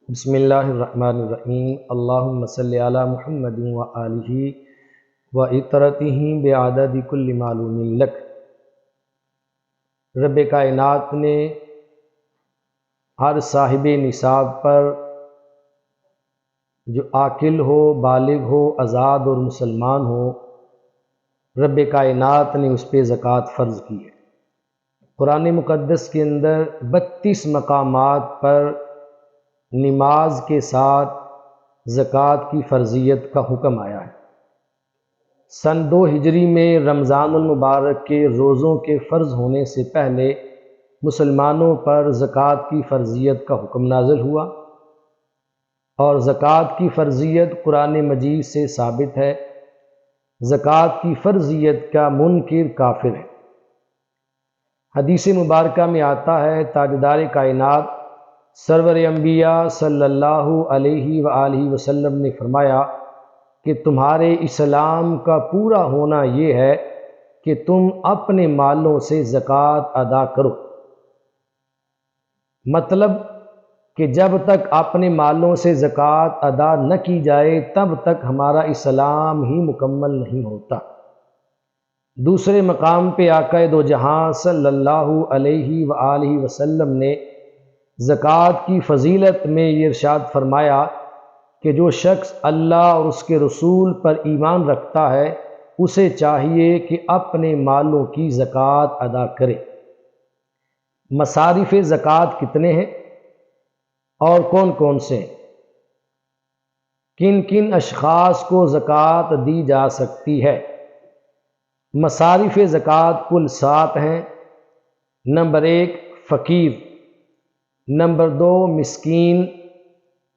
بسم اللہ الرحمن الرحیم اللہم صلی علی محمد و آلہ و اطرتہ بعدد کل معلوم لک۔ رب کائنات نے ہر صاحب نصاب پر جو عاقل ہو، بالغ ہو، آزاد اور مسلمان ہو، رب کائنات نے اس پہ زکوٰۃ فرض کی ہے۔ قرآن مقدس کے اندر 32 مقامات پر نماز کے ساتھ زکوٰۃ کی فرضیت کا حکم آیا ہے۔ سن 2 ہجری میں رمضان المبارک کے روزوں کے فرض ہونے سے پہلے مسلمانوں پر زکوٰۃ کی فرضیت کا حکم نازل ہوا، اور زکوٰۃ کی فرضیت قرآن مجید سے ثابت ہے۔ زکوٰۃ کی فرضیت کا منکر کافر ہے۔ حدیث مبارکہ میں آتا ہے، تاجدار کائنات سرور انبیاء صلی اللہ علیہ وآلہ وسلم نے فرمایا کہ تمہارے اسلام کا پورا ہونا یہ ہے کہ تم اپنے مالوں سے زکوٰۃ ادا کرو۔ مطلب کہ جب تک اپنے مالوں سے زکوٰۃ ادا نہ کی جائے تب تک ہمارا اسلام ہی مکمل نہیں ہوتا۔ دوسرے مقام پہ آقا دو جہاں صلی اللہ علیہ وآلہ وسلم نے زکوٰۃ کی فضیلت میں یہ ارشاد فرمایا کہ جو شخص اللہ اور اس کے رسول پر ایمان رکھتا ہے اسے چاہیے کہ اپنے مالوں کی زکوٰۃ ادا کرے۔ مصارف زکوٰۃ کتنے ہیں اور کون کون سے ہیں؟ کن کن اشخاص کو زکوٰۃ دی جا سکتی ہے؟ مصارف زکوٰۃ کل 7 ہیں۔ نمبر 1 فقیر، نمبر 2 مسکین،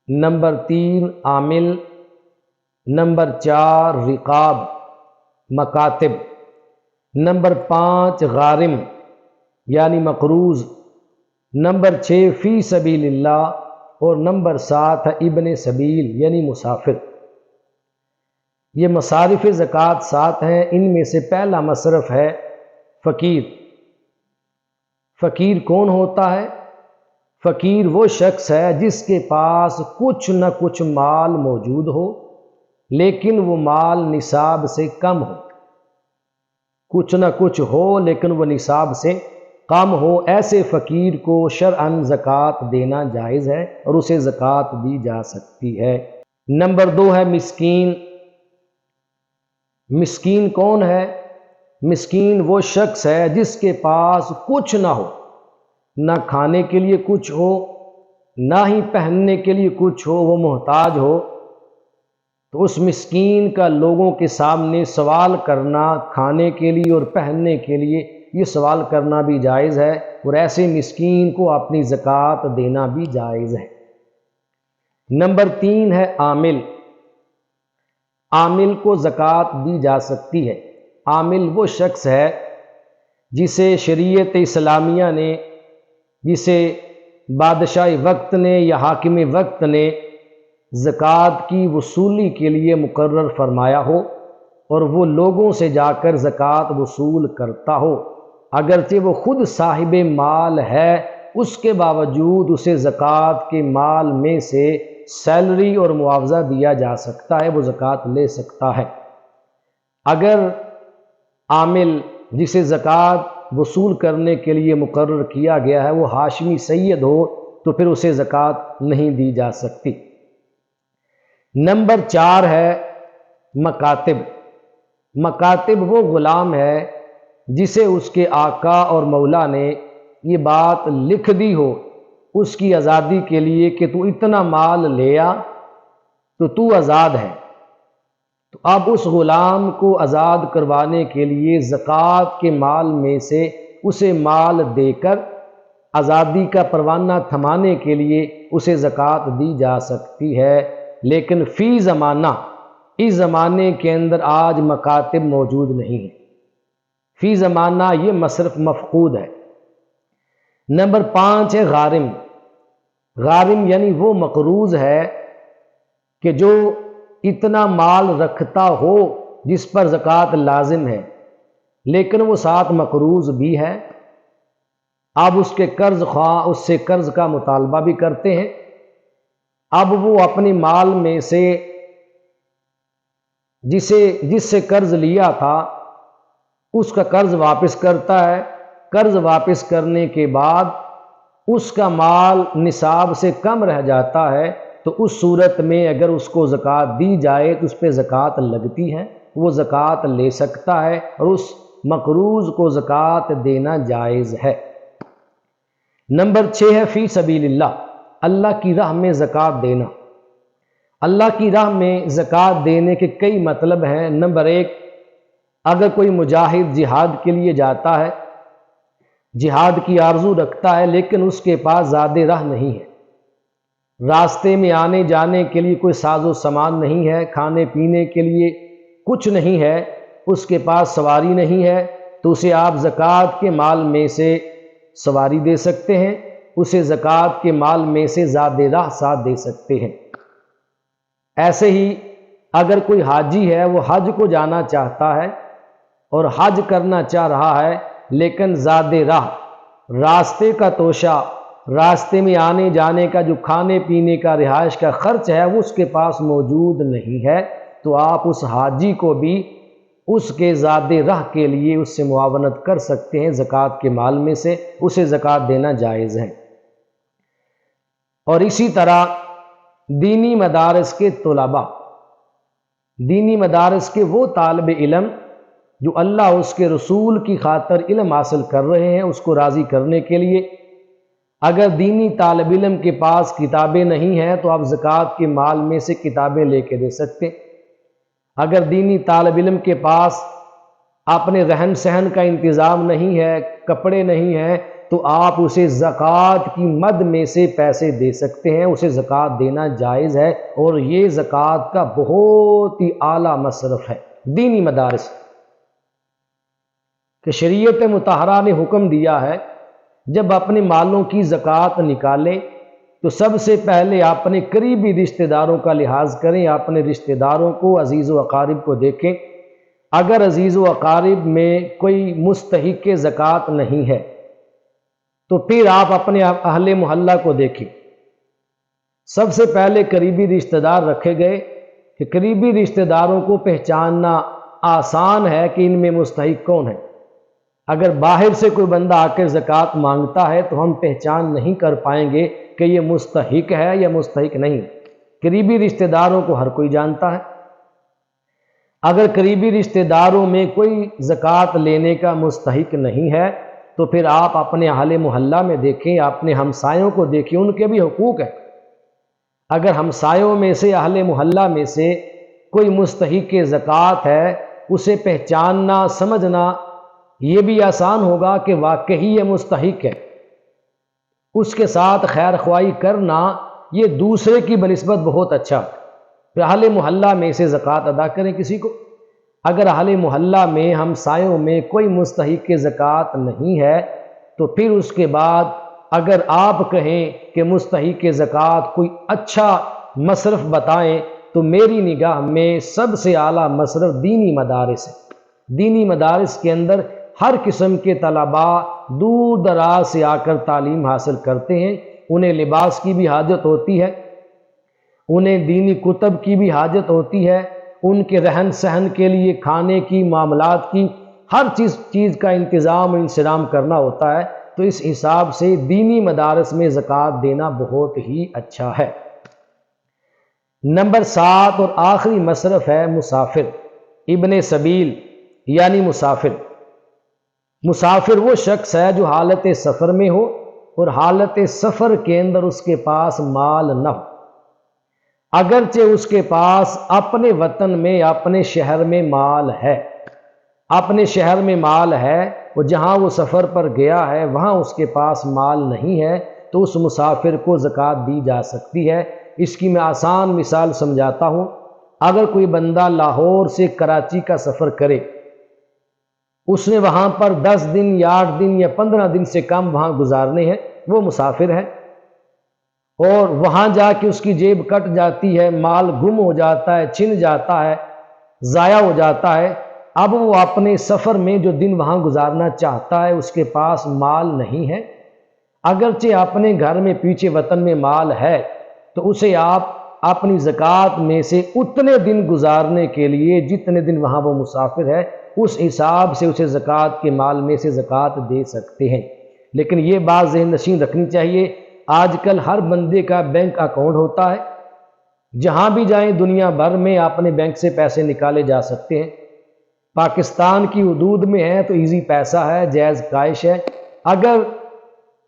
نمبر 3 عامل، نمبر 4 رقاب مکاتب، نمبر 5 غارم یعنی مقروض، نمبر 6 فی سبیل اللہ، اور نمبر 7 ہے ابن سبیل یعنی مسافر۔ یہ مصارف زکوٰۃ 7 ہیں۔ ان میں سے پہلا مصرف ہے فقیر۔ فقیر کون ہوتا ہے؟ فقیر وہ شخص ہے جس کے پاس کچھ نہ کچھ مال موجود ہو لیکن وہ مال نصاب سے کم ہو۔ کچھ نہ کچھ ہو لیکن وہ نصاب سے کم ہو، ایسے فقیر کو شرعاً زکوٰۃ دینا جائز ہے اور اسے زکوٰۃ دی جا سکتی ہے۔ نمبر 2 ہے مسکین۔ مسکین کون ہے؟ مسکین وہ شخص ہے جس کے پاس کچھ نہ ہو، نہ کھانے کے لیے کچھ ہو، نہ ہی پہننے کے لیے کچھ ہو، وہ محتاج ہو، تو اس مسکین کا لوگوں کے سامنے سوال کرنا کھانے کے لیے اور پہننے کے لیے، یہ سوال کرنا بھی جائز ہے، اور ایسے مسکین کو اپنی زکوٰۃ دینا بھی جائز ہے۔ نمبر 3 ہے عامل۔ عامل کو زکوٰۃ دی جا سکتی ہے۔ عامل وہ شخص ہے جسے شریعت اسلامیہ نے، جسے بادشاہ وقت نے یا حاکم وقت نے زکوٰۃ کی وصولی کے لیے مقرر فرمایا ہو، اور وہ لوگوں سے جا کر زکوٰۃ وصول کرتا ہو، اگرچہ وہ خود صاحب مال ہے اس کے باوجود اسے زکوٰۃ کے مال میں سے سیلری اور معاوضہ دیا جا سکتا ہے، وہ زکوٰۃ لے سکتا ہے۔ اگر عامل جسے زکوٰۃ وصول کرنے کے لیے مقرر کیا گیا ہے وہ ہاشمی سید ہو تو پھر اسے زکوٰۃ نہیں دی جا سکتی۔ نمبر 4 ہے مکاتب۔ مکاتب وہ غلام ہے جسے اس کے آقا اور مولا نے یہ بات لکھ دی ہو اس کی آزادی کے لیے کہ تو اتنا مال لے آ تو آزاد ہے، تو اب اس غلام کو آزاد کروانے کے لیے زکوٰۃ کے مال میں سے اسے مال دے کر آزادی کا پروانہ تھمانے کے لیے اسے زکوٰۃ دی جا سکتی ہے۔ لیکن فی زمانہ، اس زمانے کے اندر آج مکاتب موجود نہیں ہیں۔ فی زمانہ یہ مصرف مفقود ہے۔ نمبر 5 ہے غارم۔ غارم یعنی وہ مقروض ہے کہ جو اتنا مال رکھتا ہو جس پر زکوٰۃ لازم ہے لیکن وہ ساتھ مقروض بھی ہے۔ اب اس کے قرض خواہ اس سے قرض کا مطالبہ بھی کرتے ہیں اب وہ اپنے مال میں سے جس سے قرض لیا تھا اس کا قرض واپس کرتا ہے۔ قرض واپس کرنے کے بعد اس کا مال نصاب سے کم رہ جاتا ہے تو اس صورت میں اگر اس کو زکوٰۃ دی جائے تو اس پہ زکوٰۃ لگتی ہے، وہ زکوٰۃ لے سکتا ہے اور اس مقروض کو زکوٰۃ دینا جائز ہے۔ نمبر 6 ہے فی سبیل اللہ، اللہ کی راہ میں زکوٰۃ دینا۔ اللہ کی راہ میں زکوٰۃ دینے کے کئی مطلب ہیں۔ نمبر 1، اگر کوئی مجاہد جہاد کے لیے جاتا ہے، جہاد کی آرزو رکھتا ہے لیکن اس کے پاس زیادہ راہ نہیں ہے، راستے میں آنے جانے کے لیے کوئی ساز و سامان نہیں ہے، کھانے پینے کے لیے کچھ نہیں ہے، اس کے پاس سواری نہیں ہے، تو اسے آپ زکوٰۃ کے مال میں سے سواری دے سکتے ہیں، اسے زکوٰۃ کے مال میں سے زیادہ راہ ساتھ دے سکتے ہیں۔ ایسے ہی اگر کوئی حاجی ہے، وہ حج کو جانا چاہتا ہے اور حج کرنا چاہ رہا ہے لیکن زیادہ راہ، راستے کا توشہ، راستے میں آنے جانے کا جو کھانے پینے کا رہائش کا خرچ ہے وہ اس کے پاس موجود نہیں ہے، تو آپ اس حاجی کو بھی اس کے زیادہ راہ کے لیے اس سے معاونت کر سکتے ہیں، زکوٰۃ کے مال میں سے اسے زکوٰۃ دینا جائز ہے۔ اور اسی طرح دینی مدارس کے طلباء، دینی مدارس کے وہ طالب علم جو اللہ اس کے رسول کی خاطر علم حاصل کر رہے ہیں، اس کو راضی کرنے کے لیے، اگر دینی طالب علم کے پاس کتابیں نہیں ہیں تو آپ زکوٰۃ کے مال میں سے کتابیں لے کے دے سکتے ہیں۔ اگر دینی طالب علم کے پاس اپنے رہن سہن کا انتظام نہیں ہے، کپڑے نہیں ہیں، تو آپ اسے زکوٰۃ کی مد میں سے پیسے دے سکتے ہیں، اسے زکوٰۃ دینا جائز ہے، اور یہ زکوٰۃ کا بہت ہی اعلیٰ مصرف ہے۔ دینی مدارس کہ شریعت مطہرہ نے حکم دیا ہے جب اپنے مالوں کی زکوٰۃ نکالیں تو سب سے پہلے اپنے قریبی رشتہ داروں کا لحاظ کریں، اپنے رشتہ داروں کو، عزیز و اقارب کو دیکھیں۔ اگر عزیز و اقارب میں کوئی مستحق زکوٰۃ نہیں ہے تو پھر آپ اپنے اہل محلہ کو دیکھیں۔ سب سے پہلے قریبی رشتہ دار رکھے گئے کہ قریبی رشتہ داروں کو پہچاننا آسان ہے کہ ان میں مستحق کون ہے۔ اگر باہر سے کوئی بندہ آ کر زکوٰۃ مانگتا ہے تو ہم پہچان نہیں کر پائیں گے کہ یہ مستحق ہے یا مستحق نہیں۔ قریبی رشتہ داروں کو ہر کوئی جانتا ہے۔ اگر قریبی رشتہ داروں میں کوئی زکوٰۃ لینے کا مستحق نہیں ہے تو پھر آپ اپنے اہل محلہ میں دیکھیں، اپنے ہمسایوں کو دیکھیں، ان کے بھی حقوق ہیں۔ اگر ہمسایوں میں سے، اہل محلہ میں سے کوئی مستحق زکوٰۃ ہے، اسے پہچاننا، سمجھنا یہ بھی آسان ہوگا کہ واقعی یہ مستحق ہے۔ اس کے ساتھ خیر خواہی کرنا یہ دوسرے کی بنسبت بہت اچھا ہے۔ پھر اہل محلہ میں سے زکوٰۃ ادا کریں کسی کو۔ اگر اہل محلہ میں، ہمسایوں میں کوئی مستحق زکوٰۃ نہیں ہے تو پھر اس کے بعد اگر آپ کہیں کہ مستحق زکوٰۃ کوئی اچھا مصرف بتائیں تو میری نگاہ میں سب سے اعلیٰ مصرف دینی مدارس ہے۔ دینی مدارس کے اندر ہر قسم کے طلباء دور دراز سے آ کر تعلیم حاصل کرتے ہیں، انہیں لباس کی بھی حاجت ہوتی ہے، انہیں دینی کتب کی بھی حاجت ہوتی ہے، ان کے رہن سہن کے لیے کھانے کی، معاملات کی، ہر چیز کا انتظام و انصرام کرنا ہوتا ہے، تو اس حساب سے دینی مدارس میں زکوٰۃ دینا بہت ہی اچھا ہے۔ نمبر 7 اور آخری مصرف ہے مسافر، ابن سبیل یعنی مسافر۔ مسافر وہ شخص ہے جو حالت سفر میں ہو اور حالت سفر کے اندر اس کے پاس مال نہ ہو، اگرچہ اس کے پاس اپنے وطن میں، اپنے شہر میں مال ہے، اپنے شہر میں مال ہے، اور جہاں وہ سفر پر گیا ہے وہاں اس کے پاس مال نہیں ہے، تو اس مسافر کو زکوٰۃ دی جا سکتی ہے۔ اس کی میں آسان مثال سمجھاتا ہوں۔ اگر کوئی بندہ لاہور سے کراچی کا سفر کرے، اس نے وہاں پر 10 دن یا 8 دن یا 15 دن سے کم وہاں گزارنے ہیں، وہ مسافر ہے، اور وہاں جا کے اس کی جیب کٹ جاتی ہے، مال گم ہو جاتا ہے، چھن جاتا ہے، ضائع ہو جاتا ہے۔ اب وہ اپنے سفر میں جو دن وہاں گزارنا چاہتا ہے اس کے پاس مال نہیں ہے، اگرچہ اپنے گھر میں پیچھے وطن میں مال ہے، تو اسے آپ اپنی زکوٰۃ میں سے اتنے دن گزارنے کے لیے جتنے دن وہاں وہ مسافر ہے اس حساب سے اسے زکوٰۃ کے مال میں سے زکوٰۃ دے سکتے ہیں۔ لیکن یہ بات ذہن نشین رکھنی چاہیے، آج کل ہر بندے کا بینک اکاؤنٹ ہوتا ہے، جہاں بھی جائیں دنیا بھر میں اپنے بینک سے پیسے نکالے جا سکتے ہیں۔ پاکستان کی حدود میں ہے تو ایزی پیسہ ہے، جائز کاش ہے۔ اگر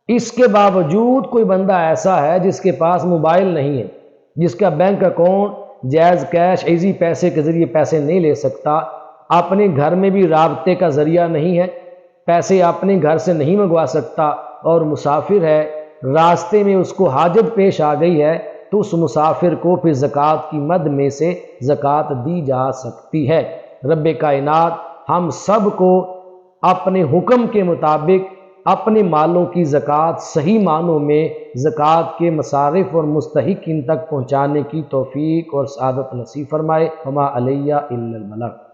اس کے باوجود کوئی بندہ ایسا ہے جس کے پاس موبائل نہیں ہے، جس کا بینک اکاؤنٹ جائز کیش ایزی پیسے کے ذریعے پیسے نہیں لے سکتا، اپنے گھر میں بھی رابطے کا ذریعہ نہیں ہے، پیسے اپنے گھر سے نہیں منگوا سکتا اور مسافر ہے، راستے میں اس کو حاجت پیش آ گئی ہے، تو اس مسافر کو پھر زکوٰۃ کی مد میں سے زکوٰۃ دی جا سکتی ہے۔ رب کائنات ہم سب کو اپنے حکم کے مطابق اپنے مالوں کی زکوٰۃ صحیح معنوں میں زکوٰۃ کے مصارف اور مستحقین تک پہنچانے کی توفیق اور سعادت نصیب فرمائے۔ وما علیہ الا البلاغ۔